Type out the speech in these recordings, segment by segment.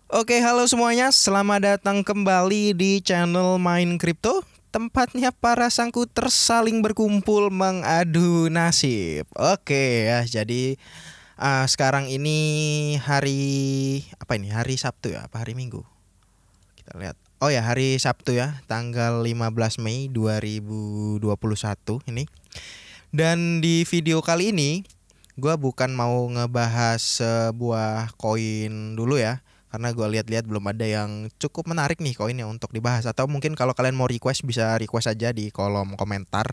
Oke, halo semuanya. Selamat datang kembali di channel Main Crypto. Tempatnya para sangkuter saling berkumpul mengadu nasib. Oke ya, jadi sekarang ini hari apa ini? Hari Sabtu ya, apa hari Minggu? Kita lihat. Oh ya, hari Sabtu ya, tanggal 15 Mei 2021 ini. Dan di video kali ini gue bukan mau ngebahas sebuah koin dulu ya, karena gue lihat-lihat belum ada yang cukup menarik nih koinnya untuk dibahas. Atau mungkin kalau kalian mau request bisa request aja di kolom komentar.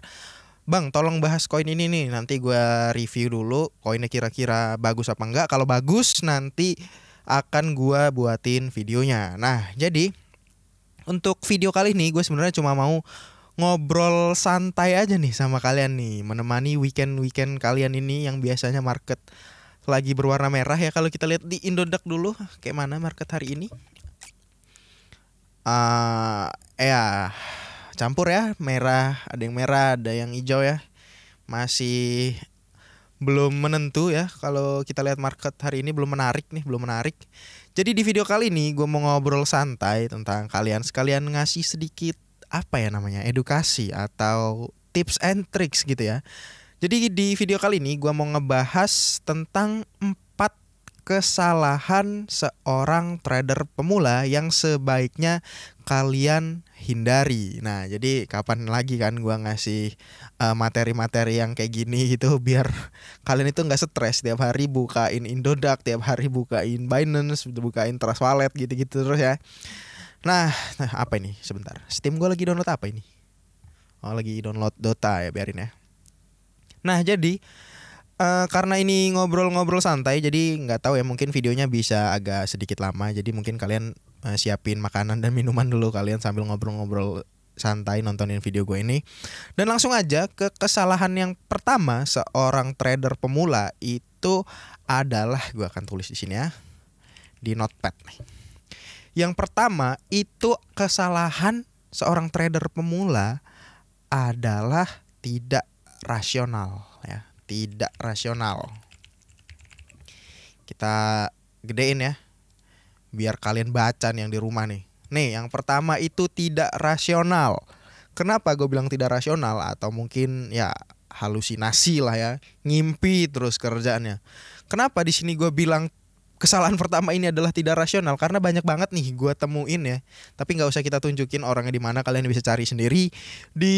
Bang, tolong bahas koin ini nih. Nanti gue review dulu koinnya kira-kira bagus apa enggak. Kalau bagus nanti akan gue buatin videonya. Nah, jadi untuk video kali ini gue sebenarnya cuma mau ngobrol santai aja nih sama kalian nih, menemani weekend kalian ini yang biasanya market lagi berwarna merah ya. Kalau kita lihat di Indodax dulu, kayak mana market hari ini? Ya campur ya, merah, ada yang hijau ya. Masih belum menentu ya. Kalau kita lihat market hari ini belum menarik nih, belum menarik. Jadi di video kali ini gue mau ngobrol santai tentang kalian, sekalian ngasih sedikit apa ya namanya, edukasi atau tips and tricks gitu ya. Jadi di video kali ini gue mau ngebahas tentang 4 kesalahan seorang trader pemula yang sebaiknya kalian hindari. Nah, jadi kapan lagi kan gue ngasih materi-materi yang kayak gini gitu, biar kalian itu nggak stres tiap hari bukain Indodax, tiap hari bukain Binance, bukain Trust Wallet gitu-gitu terus ya. Nah, apa ini? Sebentar. Steam gue lagi download apa ini? Oh, lagi download Dota ya, biarin ya. Nah, jadi karena ini ngobrol-ngobrol santai, jadi nggak tahu ya, mungkin videonya bisa agak sedikit lama. Jadi mungkin kalian siapin makanan dan minuman dulu kalian sambil ngobrol-ngobrol santai nontonin video gue ini. Dan langsung aja ke kesalahan yang pertama seorang trader pemula itu adalah, gue akan tulis di sini ya, di notepad nih. Yang pertama itu kesalahan seorang trader pemula adalah tidak rasional ya, tidak rasional. Kita gedein ya biar kalian baca nih yang di rumah nih. Nih, yang pertama itu tidak rasional. Kenapa gue bilang tidak rasional? Atau mungkin ya halusinasi lah ya, ngimpi terus kerjaannya. Kenapa di sini gue bilang kesalahan pertama ini adalah tidak rasional? Karena banyak banget nih gue temuin ya. Tapi nggak usah kita tunjukin orangnya di mana, kalian bisa cari sendiri di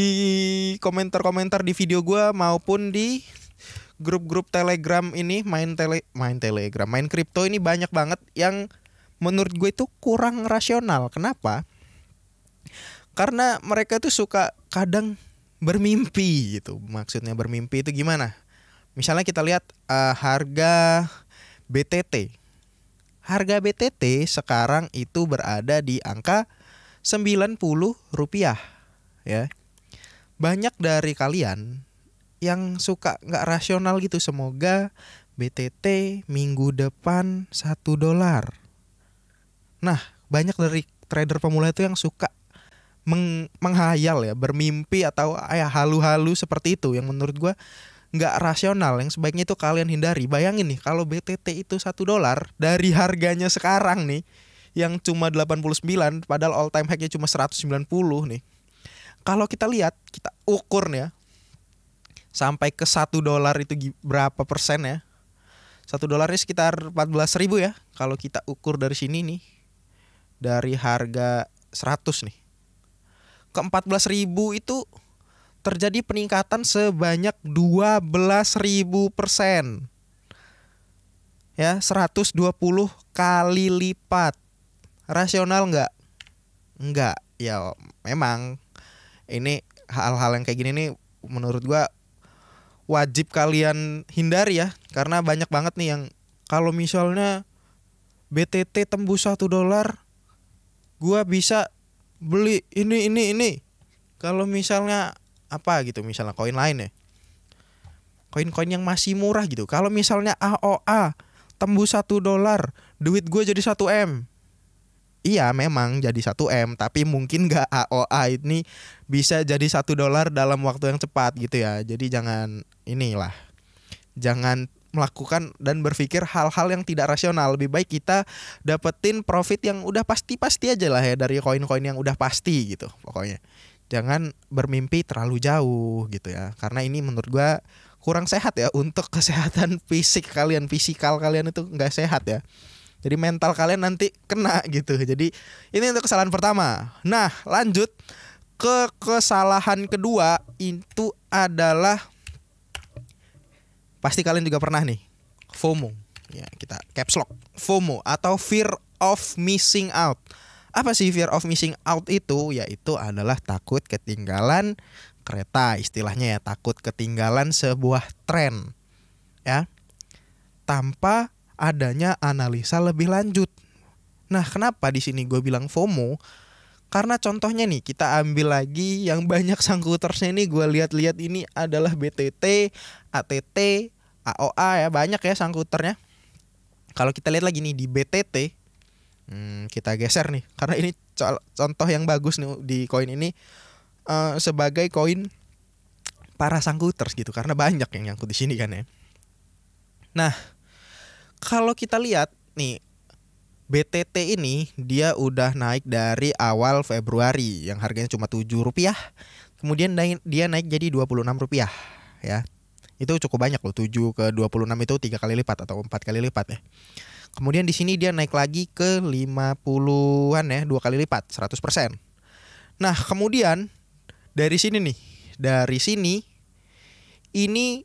komentar-komentar di video gue maupun di grup-grup Telegram ini. Main Telegram, main kripto ini banyak banget yang menurut gue itu kurang rasional. Kenapa? Karena mereka tuh suka kadang bermimpi gitu. Maksudnya bermimpi itu gimana? Misalnya kita lihat harga BTT. Harga BTT sekarang itu berada di angka Rp90 ya. Banyak dari kalian yang suka nggak rasional gitu. Semoga BTT minggu depan $1. Nah, banyak dari trader pemula itu yang suka menghayal ya, bermimpi atau ya halu-halu seperti itu, yang menurut gua nggak rasional. Yang sebaiknya itu kalian hindari. Bayangin nih kalau BTT itu $1 dari harganya sekarang nih yang cuma 89, padahal all time high-nya cuma 190 nih. Kalau kita lihat, kita ukur nih ya, sampai ke $1 itu berapa persen ya? $1 sekitar 14.000 ya. Kalau kita ukur dari sini nih, dari harga 100 nih ke 14.000 itu terjadi peningkatan sebanyak 12.000%. Ya, 120 kali lipat. Rasional nggak? Nggak. Ya memang ini hal-hal yang kayak gini nih menurut gua wajib kalian hindari ya. Karena banyak banget nih yang kalau misalnya BTT tembus $1, gua bisa beli ini. Kalau misalnya apa gitu, misalnya koin lain ya, koin-koin yang masih murah gitu. Kalau misalnya AOA tembus $1, duit gue jadi 1M. Iya memang jadi 1M, tapi mungkin gak AOA ini bisa jadi $1 dalam waktu yang cepat gitu ya. Jadi jangan inilah, jangan melakukan dan berpikir hal-hal yang tidak rasional. Lebih baik kita dapetin profit yang udah pasti-pasti aja lah ya, dari koin-koin yang udah pasti gitu pokoknya. Jangan bermimpi terlalu jauh gitu ya, karena ini menurut gua kurang sehat ya untuk kesehatan fisikal kalian itu nggak sehat ya. Jadi mental kalian nanti kena gitu. Jadi ini untuk kesalahan pertama. Nah lanjut ke kesalahan kedua, itu adalah pasti kalian juga pernah nih, FOMO. Ya, kita caps lock, FOMO atau fear of missing out. Apa sih fear of missing out itu? Yaitu adalah takut ketinggalan kereta, istilahnya ya, takut ketinggalan sebuah tren. Ya. Tanpa adanya analisa lebih lanjut. Nah, kenapa di sini gue bilang FOMO? Karena contohnya nih, kita ambil lagi yang banyak sangkutersnya nih, gue lihat-lihat ini adalah BTT, ATT, AOA ya, banyak ya sangkuternya. Kalau kita lihat lagi nih di BTT, kita geser nih, karena ini contoh yang bagus nih di koin ini, sebagai koin para sangkuters gitu, karena banyak yang nyangkut di sini kan ya. Nah, kalau kita lihat nih, BTT ini dia udah naik dari awal Februari yang harganya cuma Rp7, kemudian dia naik jadi Rp26 ya. Itu cukup banyak loh, 7 ke 26 itu 3 kali lipat atau 4 kali lipat ya. Kemudian di sini dia naik lagi ke 50-an ya, 2 kali lipat, 100%. Nah, kemudian dari sini nih, ini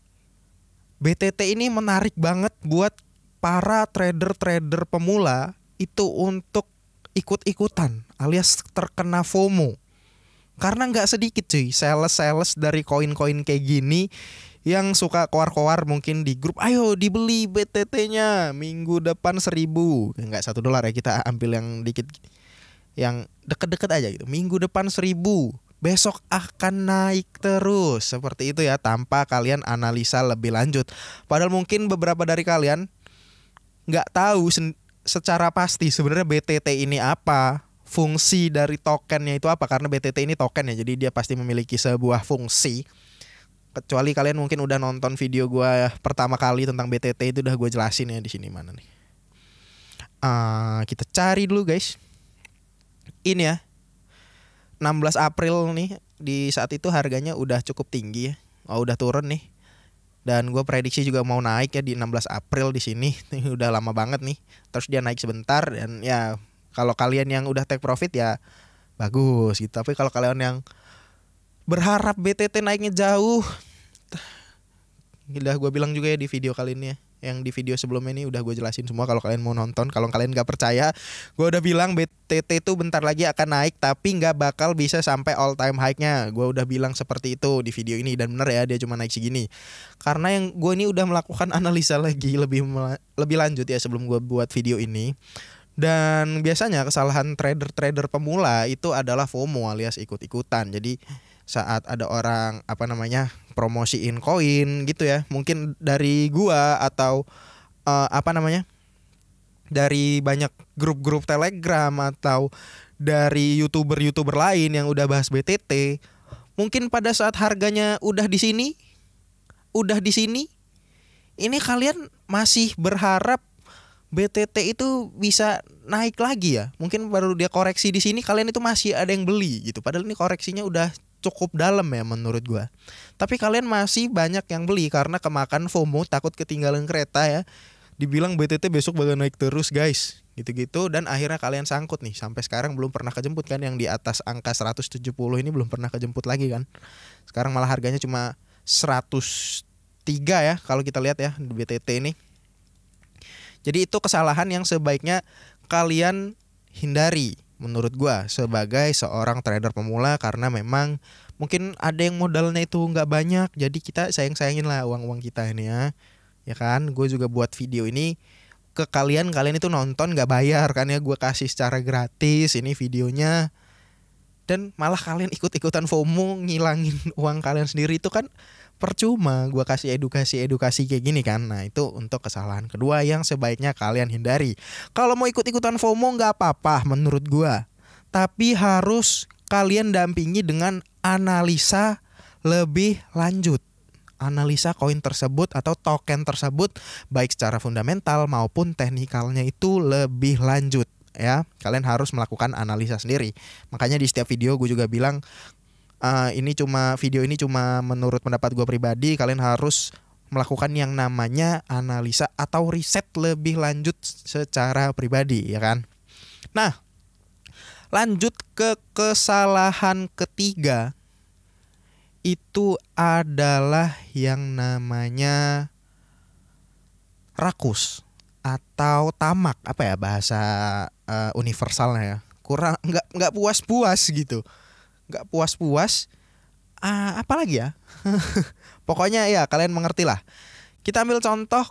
BTT ini menarik banget buat para trader-trader pemula itu untuk ikut-ikutan alias terkena FOMO. Karena nggak sedikit cuy sales dari koin-koin kayak gini yang suka koar-koar mungkin di grup, ayo dibeli BTT-nya minggu depan 1.000, nggak $1 ya, kita ambil yang dikit, yang deket-deket aja gitu, minggu depan 1.000, besok akan naik terus, seperti itu ya, tanpa kalian analisa lebih lanjut. Padahal mungkin beberapa dari kalian nggak tahu secara pasti sebenarnya BTT ini apa, fungsi dari tokennya itu apa, karena BTT ini token ya, jadi dia pasti memiliki sebuah fungsi. Kecuali kalian mungkin udah nonton video gue pertama kali tentang BTT, itu udah gue jelasin ya di sini mana nih. Kita cari dulu guys. Ini ya, 16 April nih, di saat itu harganya udah cukup tinggi ya. Udah turun nih. Dan gue prediksi juga mau naik ya di 16 April di sini. Udah lama banget nih. Terus dia naik sebentar, dan ya kalau kalian yang udah take profit ya bagus gitu. Tapi kalau kalian yang berharap BTT naiknya jauh, udah gue bilang juga ya di video kali ini ya, yang di video sebelumnya ini udah gue jelasin semua kalau kalian mau nonton. Kalau kalian gak percaya, gue udah bilang BTT itu bentar lagi akan naik, tapi gak bakal bisa sampai all time high-nya. Gue udah bilang seperti itu di video ini, dan bener ya, dia cuma naik segini. Karena yang gue ini udah melakukan analisa lagi lebih lanjut ya sebelum gue buat video ini. Dan biasanya kesalahan trader-trader pemula itu adalah FOMO alias ikut-ikutan. Jadi saat ada orang promosiin koin gitu ya, mungkin dari gua atau dari banyak grup-grup Telegram atau dari YouTuber lain yang udah bahas BTT, mungkin pada saat harganya udah di sini, ini kalian masih berharap BTT itu bisa naik lagi ya. Mungkin baru dia koreksi di sini, kalian itu masih ada yang beli gitu. Padahal ini koreksinya udah cukup dalam ya menurut gua. Tapi kalian masih banyak yang beli karena kemakan FOMO, takut ketinggalan kereta ya. Dibilang BTT besok bakal naik terus guys, gitu-gitu, dan akhirnya kalian sangkut nih. Sampai sekarang belum pernah kejemput kan, yang di atas angka 170 ini belum pernah kejemput lagi kan. Sekarang malah harganya cuma 103 ya kalau kita lihat ya di BTT ini. Jadi itu kesalahan yang sebaiknya kalian hindari menurut gua sebagai seorang trader pemula, karena memang mungkin ada yang modalnya itu nggak banyak, jadi kita sayangin lah uang kita ini ya kan. Gue juga buat video ini ke kalian itu nonton nggak bayar kan ya, gue kasih secara gratis ini videonya, dan malah kalian ikut-ikutan FOMO ngilangin uang kalian sendiri, itu kan percuma gue kasih edukasi kayak gini kan. Nah itu untuk kesalahan kedua yang sebaiknya kalian hindari. Kalau mau ikut-ikutan FOMO nggak apa-apa menurut gue, tapi harus kalian dampingi dengan analisa lebih lanjut. analisa koin tersebut atau token tersebut baik secara fundamental maupun teknikalnya itu lebih lanjut ya. Kalian harus melakukan analisa sendiri. Makanya di setiap video gue juga bilang video ini cuma menurut pendapat gue pribadi. Kalian harus melakukan yang namanya analisa atau riset lebih lanjut secara pribadi ya kan. Nah, lanjut ke kesalahan ketiga, itu adalah yang namanya rakus atau tamak, apa ya bahasa universalnya ya, kurang nggak puas-puas gitu, nggak puas-puas. Apalagi ya, pokoknya ya kalian mengerti lah. Kita ambil contoh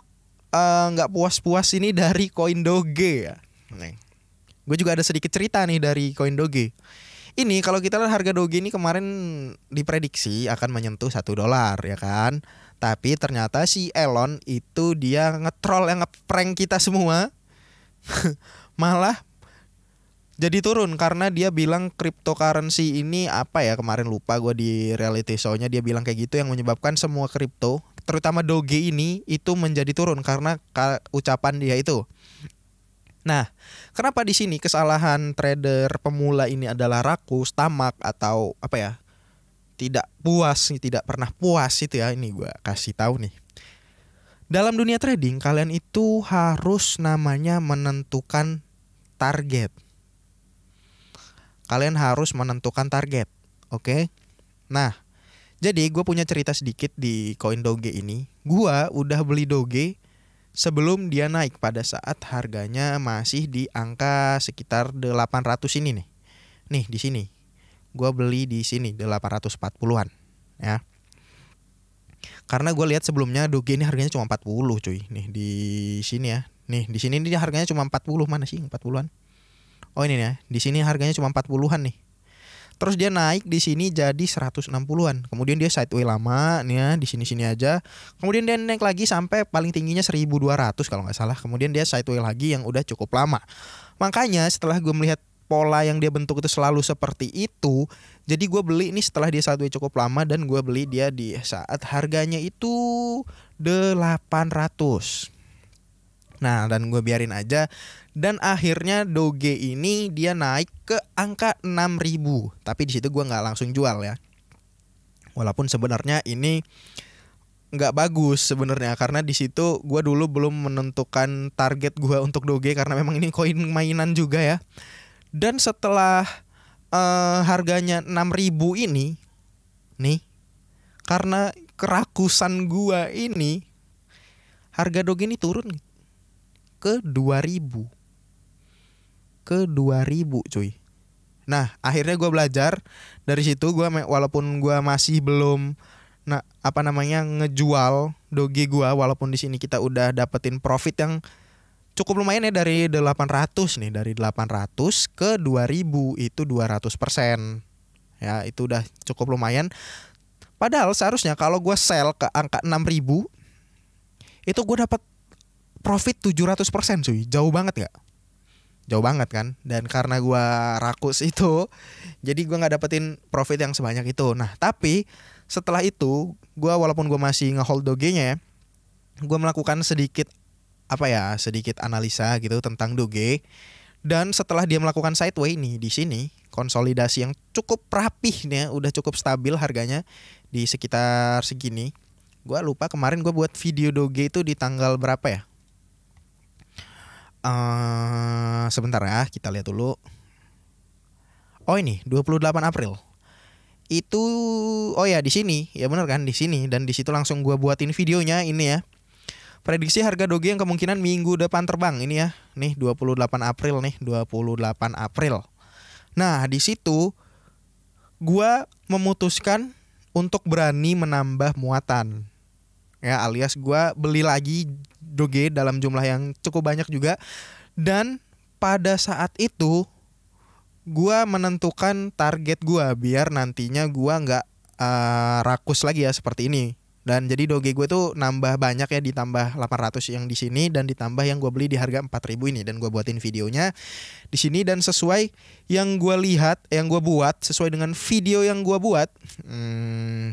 nggak puas-puas ini dari koin Doge ya. Gue juga ada sedikit cerita nih dari koin Doge. Ini kalau kita lihat harga Doge ini kemarin diprediksi akan menyentuh $1 ya kan. Tapi ternyata si Elon itu dia ngetrol, yang ngeprank kita semua. Malah jadi turun karena dia bilang cryptocurrency ini apa ya, kemarin lupa gue di reality show-nya dia bilang kayak gitu, yang menyebabkan semua kripto terutama Doge ini itu menjadi turun karena ucapan dia itu. Nah, kenapa di sini kesalahan trader pemula ini adalah rakus, tamak atau apa ya? Tidak puas, tidak pernah puas itu ya. Ini gue kasih tahu nih. Dalam dunia trading kalian itu harus namanya menentukan target. Kalian harus menentukan target, oke? Nah, jadi gue punya cerita sedikit di koin Doge ini. Gue udah beli Doge sebelum dia naik pada saat harganya masih di angka sekitar 800 ini nih. Nih di sini. Gua beli di sini 840-an ya. Karena gue lihat sebelumnya Doge ini harganya cuma 40 cuy. Nih di sini ya. Nih di sini dia harganya cuma 40, mana sih 40-an? Oh ini ya. Di sini harganya cuma 40-an nih. Terus dia naik di sini jadi 160-an. Kemudian dia sideway lama nih ya, di sini-sini aja. Kemudian dia naik lagi sampai paling tingginya 1.200 kalau nggak salah. Kemudian dia sideway lagi yang udah cukup lama. Makanya setelah gue melihat pola yang dia bentuk itu selalu seperti itu, jadi gue beli ini setelah dia sideway cukup lama, dan gue beli dia di saat harganya itu 800. Nah, dan gue biarin aja. Dan akhirnya Doge ini dia naik ke angka 6.000. Tapi di situ gue nggak langsung jual ya. Walaupun sebenarnya ini nggak bagus sebenarnya, karena di situ gue dulu belum menentukan target gue untuk Doge karena memang ini koin mainan juga ya. Dan setelah harganya 6.000 ini nih, karena kerakusan gue ini, harga Doge ini turun ke 2.000. Ke 2.000 cuy. Nah, akhirnya gue belajar dari situ. Gue walaupun gue masih belum ngejual Doge gue, walaupun di sini kita udah dapetin profit yang cukup lumayan ya, dari 800 nih, dari 800 ke 2.000 itu 200%. Ya, itu udah cukup lumayan. Padahal seharusnya kalau gue sell ke angka 6.000 itu gue dapat profit 700% cuy. Jauh banget gak? Jauh banget kan. Dan karena gue rakus itu, jadi gue gak dapetin profit yang sebanyak itu. Nah tapi setelah itu, gue walaupun gue masih ngehold Doge-nya ya, gue melakukan sedikit analisa gitu tentang Doge. Dan setelah dia melakukan sideway nih, di sini konsolidasi yang cukup rapih nih, udah cukup stabil harganya di sekitar segini. Gue lupa kemarin gue buat video Doge itu di tanggal berapa ya. Sebentar ya, kita lihat dulu. Oh ini 28 April. Itu di sini. Ya benar kan, di sini, dan di situ langsung gua buatin videonya ini ya. Prediksi harga Doge yang kemungkinan minggu depan terbang ini ya. Nih 28 April nih, 28 April. Nah, di situ gua memutuskan untuk berani menambah muatan. Ya, alias gua beli lagi Doge dalam jumlah yang cukup banyak juga. Dan pada saat itu gua menentukan target gua biar nantinya gua nggak rakus lagi ya seperti ini. Dan jadi Doge gue tuh nambah banyak ya, ditambah 800 yang di sini dan ditambah yang gue beli di harga 4.000 ini, dan gue buatin videonya di sini. Dan sesuai yang gue lihat, yang gue buat sesuai dengan video yang gue buat,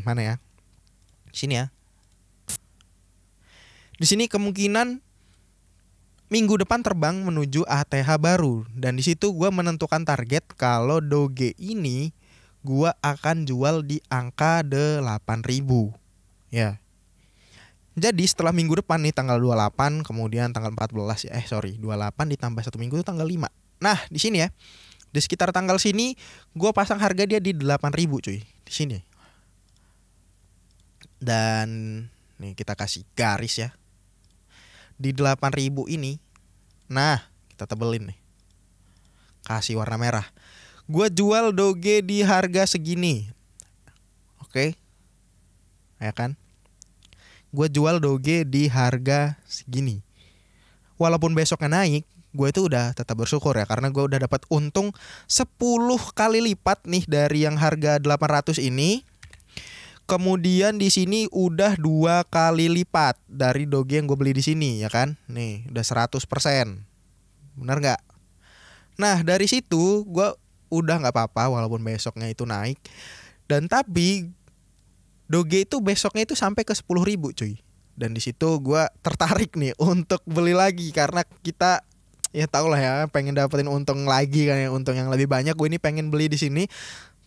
mana ya? Sini ya. Di sini kemungkinan minggu depan terbang menuju ATH baru, dan di situ gue menentukan target kalau Doge ini gue akan jual di angka 8.000 ya. Jadi setelah minggu depan nih tanggal 28, kemudian tanggal 14 ya, 28 ditambah 1 minggu itu tanggal 5. Nah, di sini ya. Di sekitar tanggal sini gue pasang harga dia di 8.000 cuy. Di sini. Dan nih kita kasih garis ya. Di 8.000 ini, nah kita tebelin nih, kasih warna merah. Gue jual Doge di harga segini, oke, ya kan? Gue jual Doge di harga segini. Walaupun besoknya naik, gue itu udah tetap bersyukur ya, karena gue udah dapat untung 10 kali lipat nih dari yang harga 800 ini. Kemudian di sini udah 2 kali lipat dari Doge yang gue beli di sini ya kan. Nih udah 100%. Bener gak? Nah dari situ gue udah gak apa-apa walaupun besoknya itu naik. Dan tapi Doge itu besoknya itu sampai ke 10.000 cuy. Dan di situ gue tertarik nih untuk beli lagi, karena kita ya tau lah ya, pengen dapetin untung lagi kan ya, untung yang lebih banyak. Gue ini pengen beli di sini.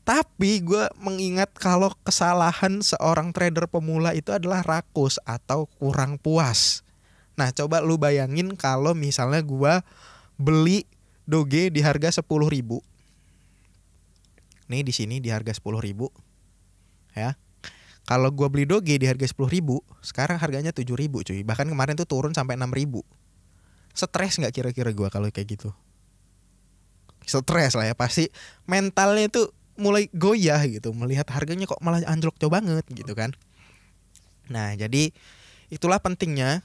Tapi gue mengingat kalau kesalahan seorang trader pemula itu adalah rakus atau kurang puas. Nah coba lu bayangin kalau misalnya gue beli Doge di harga 10.000. Nih di sini di harga 10.000 ya. Kalau gue beli Doge di harga 10.000, sekarang harganya 7.000 cuy. Bahkan kemarin tuh turun sampai 6.000. Stres gak kira-kira gue kalau kayak gitu? Stres lah ya, pasti mentalnya itu mulai goyah gitu, melihat harganya kok malah anjlok jauh banget gitu kan. Nah jadi itulah pentingnya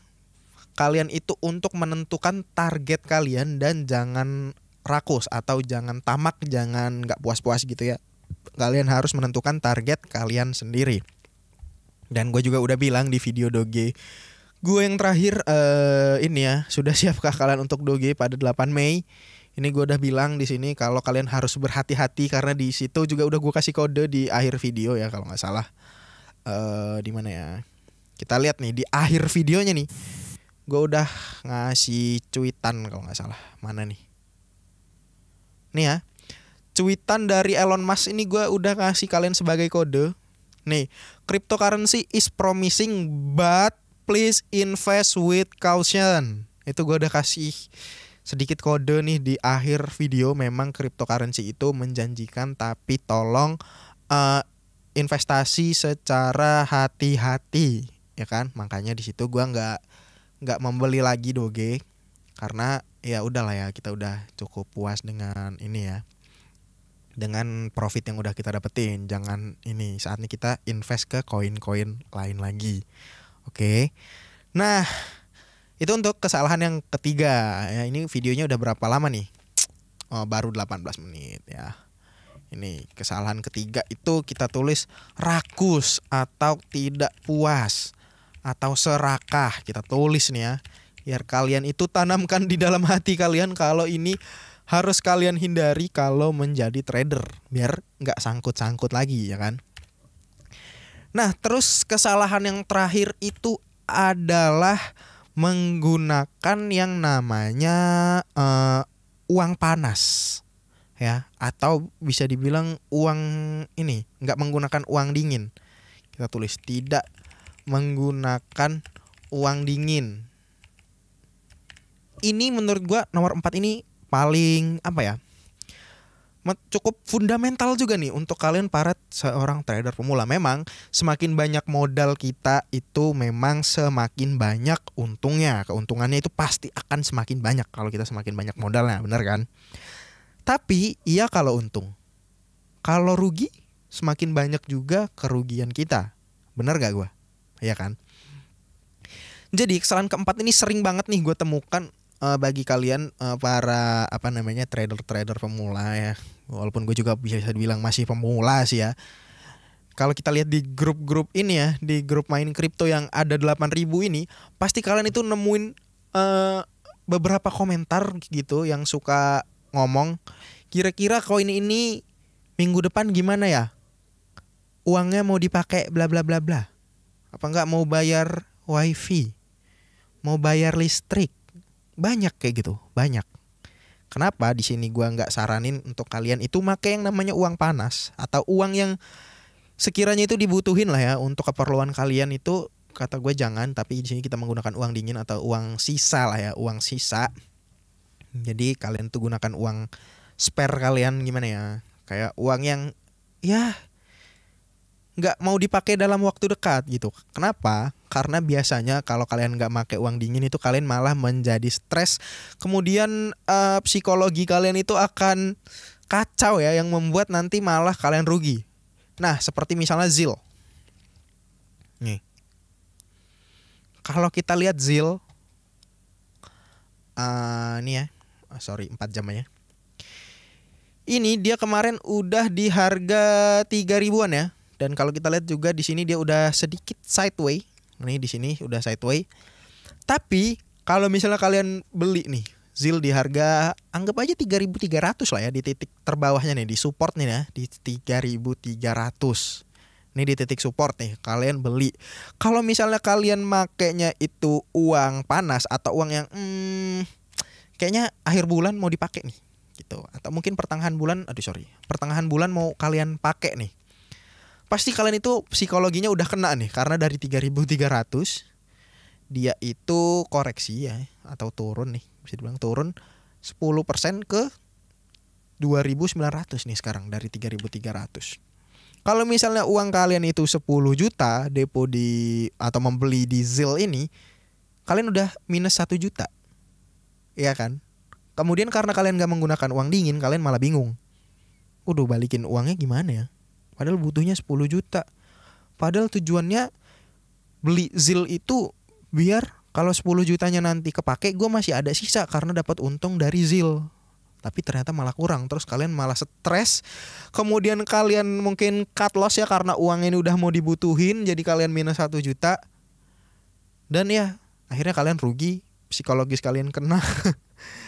kalian itu untuk menentukan target kalian, dan jangan rakus atau jangan tamak, jangan gak puas-puas gitu ya. Kalian harus menentukan target kalian sendiri. Dan gue juga udah bilang di video Doge gue yang terakhir ini ya, sudah siapkah kalian untuk Doge pada 8 Mei? Ini gue udah bilang di sini kalau kalian harus berhati-hati, karena di situ juga udah gue kasih kode di akhir video ya kalau nggak salah. Di mana ya? Kita lihat nih di akhir videonya nih. Gue udah ngasih cuitan kalau nggak salah. Mana nih? Nih ya. Cuitan dari Elon Musk ini gue udah ngasih kalian sebagai kode. Nih, cryptocurrency is promising but please invest with caution. Itu gue udah kasih sedikit kode nih di akhir video. Memang cryptocurrency itu menjanjikan, tapi tolong investasi secara hati-hati ya kan. Makanya di situ gua nggak membeli lagi Doge, karena ya udahlah ya, kita udah cukup puas dengan ini ya, dengan profit yang udah kita dapetin. Jangan ini, saatnya kita invest ke koin-koin lain lagi. Oke. Nah itu untuk kesalahan yang ketiga ya. Ini videonya udah berapa lama nih? Oh, baru 18 menit ya. Ini kesalahan ketiga itu kita tulis rakus atau tidak puas atau serakah. Kita tulis nih ya, biar kalian itu tanamkan di dalam hati kalian kalau ini harus kalian hindari kalau menjadi trader, biar nggak sangkut-sangkut lagi ya kan. Nah terus kesalahan yang terakhir itu adalah menggunakan yang namanya uang panas ya, atau bisa dibilang uang ini, nggak menggunakan uang dingin. Kita tulis tidak menggunakan uang dingin. Ini menurut gua nomor 4 ini paling apa ya, cukup fundamental juga nih untuk kalian para seorang trader pemula. Memang semakin banyak modal kita itu memang semakin banyak untungnya. Keuntungannya itu pasti akan semakin banyak kalau kita semakin banyak modalnya, bener kan? Tapi iya kalau untung. Kalau rugi semakin banyak juga kerugian kita. Bener gak gue? Iya kan? Jadi kesalahan keempat ini sering banget nih gue temukan bagi kalian para trader-trader pemula ya. Walaupun gue juga bisa dibilang masih pemula sih ya. Kalau kita lihat di grup-grup ini ya, di grup main kripto yang ada 8.000 ini, pasti kalian itu nemuin beberapa komentar gitu yang suka ngomong, kira-kira koin ini minggu depan gimana ya? Uangnya mau dipakai bla bla bla bla. Apa enggak mau bayar wifi? mau bayar listrik. Banyak kayak gitu, banyak. Kenapa di sini gua nggak saranin untuk kalian itu pakai yang namanya uang panas atau uang yang sekiranya itu dibutuhin lah ya untuk keperluan kalian itu, kata gue jangan. Tapi di sini kita menggunakan uang dingin atau uang sisa lah ya, uang sisa. Jadi kalian tuh gunakan uang spare kalian, gimana ya, kayak uang yang ya nggak mau dipakai dalam waktu dekat gitu. Kenapa? Karena biasanya kalau kalian nggak pakai uang dingin itu kalian malah menjadi stres. Kemudian psikologi kalian itu akan kacau ya, yang membuat nanti malah kalian rugi. Nah seperti misalnya ZIL. Nih, kalau kita lihat ZIL, ini ya, sorry 4 jam ya. Ini dia kemarin udah di harga 3 ribuan ya. Dan kalau kita lihat juga di sini dia udah sedikit sideway. Nih di sini udah sideway. Tapi kalau misalnya kalian beli nih ZIL di harga anggap aja 3.300 lah ya, di titik terbawahnya nih, di support nih ya, di 3.300. Ini di titik support nih kalian beli. Kalau misalnya kalian makainya itu uang panas atau uang yang kayaknya akhir bulan mau dipakai nih gitu, atau mungkin pertengahan bulan mau kalian pakai nih, pasti kalian itu psikologinya udah kena nih, karena dari 3.300 dia itu koreksi ya, atau turun nih, bisa dibilang turun 10% ke 2.900 nih sekarang dari 3.300. Kalau misalnya uang kalian itu 10 juta depo di atau membeli di ZIL ini, kalian udah minus 1 juta. Iya kan? Kemudian karena kalian gak menggunakan uang dingin, kalian malah bingung. Udah balikin uangnya gimana ya? Padahal butuhnya 10 juta. Padahal tujuannya beli ZIL itu biar kalau 10 jutanya nanti kepake, gue masih ada sisa karena dapat untung dari ZIL. Tapi ternyata malah kurang, terus kalian malah stres. Kemudian kalian mungkin cut loss ya, karena uang ini udah mau dibutuhin, jadi kalian minus 1 juta. Dan ya akhirnya kalian rugi, psikologis kalian kena.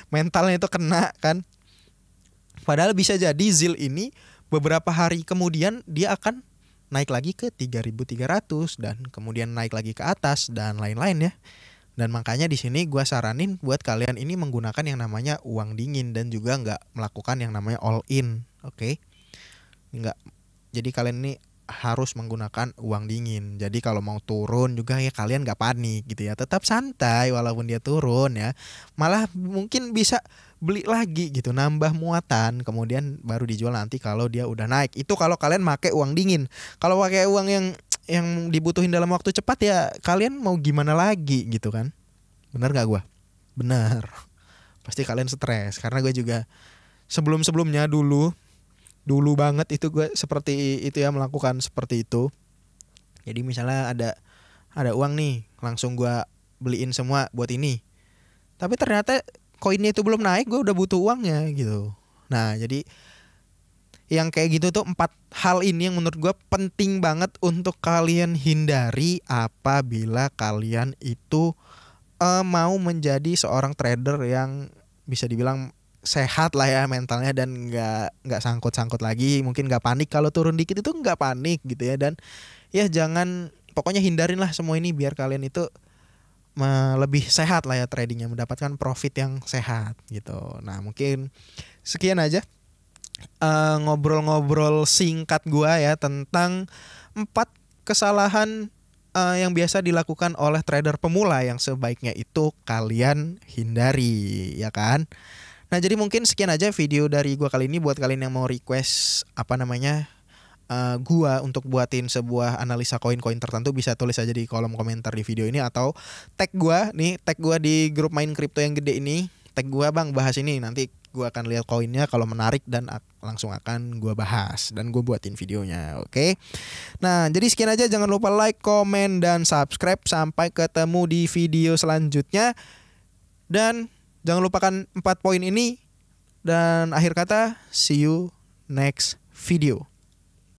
Mentalnya itu kena kan. Padahal bisa jadi ZIL ini beberapa hari kemudian dia akan naik lagi ke 3.300 dan kemudian naik lagi ke atas dan lain-lain ya. Dan makanya di sini gua saranin buat kalian ini menggunakan yang namanya uang dingin dan juga nggak melakukan yang namanya all in, oke? Nggak. Jadi kalian ini harus menggunakan uang dingin. Jadi kalau mau turun juga ya kalian nggak panik gitu ya, tetap santai walaupun dia turun ya. Malah mungkin bisa beli lagi gitu, nambah muatan, kemudian baru dijual nanti kalau dia udah naik. Itu kalau kalian pakai uang dingin. Kalau pakai uang yang dibutuhin dalam waktu cepat ya kalian mau gimana lagi gitu kan? Bener gak gua? Bener. Pasti kalian stres karena gue juga sebelum-sebelumnya dulu banget itu gue seperti itu ya, melakukan seperti itu. Jadi misalnya ada uang nih, langsung gue beliin semua buat ini. Tapi ternyata koinnya itu belum naik, gue udah butuh uangnya gitu. Nah jadi yang kayak gitu tuh 4 hal ini yang menurut gue penting banget untuk kalian hindari apabila kalian itu mau menjadi seorang trader yang bisa dibilang sehat lah ya mentalnya, dan nggak sangkut lagi, mungkin nggak panik kalau turun dikit itu, nggak panik gitu ya. Dan ya jangan, pokoknya hindarin lah semua ini biar kalian itu lebih sehat lah ya tradingnya, mendapatkan profit yang sehat gitu. Nah mungkin sekian aja ngobrol-ngobrol singkat gua ya tentang 4 kesalahan yang biasa dilakukan oleh trader pemula yang sebaiknya itu kalian hindari ya kan. Nah jadi mungkin sekian aja video dari gua kali ini. Buat kalian yang mau request gua untuk buatin sebuah analisa koin-koin tertentu, bisa tulis aja di kolom komentar di video ini, atau tag gua di grup main kripto yang gede ini. Tag gua, bang bahas ini, nanti gua akan lihat koinnya, kalau menarik dan langsung akan gua bahas dan gua buatin videonya, oke? Nah jadi sekian aja, jangan lupa like, komen, dan subscribe. Sampai ketemu di video selanjutnya. Dan jangan lupakan 4 poin ini. Dan akhir kata, see you next video.